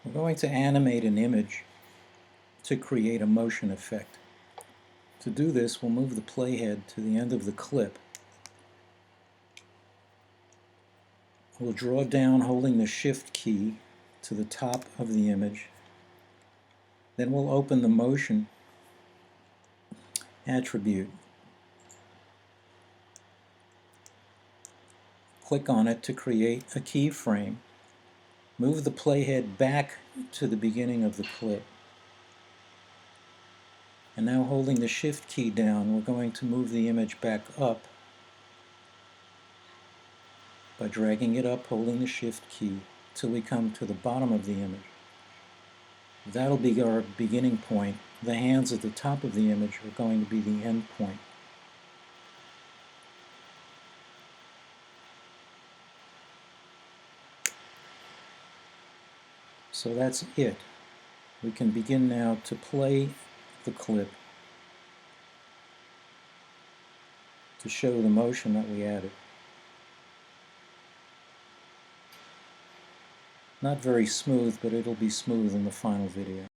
We're going to animate an image to create a motion effect. To do this, we'll move the playhead to the end of the clip. We'll draw down holding the Shift key to the top of the image. Then we'll open the motion attribute. Click on it to create a keyframe. Move the playhead back to the beginning of the clip. And now holding the Shift key down, we're going to move the image back up by dragging it up, holding the Shift key, till we come to the bottom of the image. That'll be our beginning point. The hands at the top of the image are going to be the end point. So that's it. We can begin now to play the clip to show the motion that we added. Not very smooth, but it'll be smooth in the final video.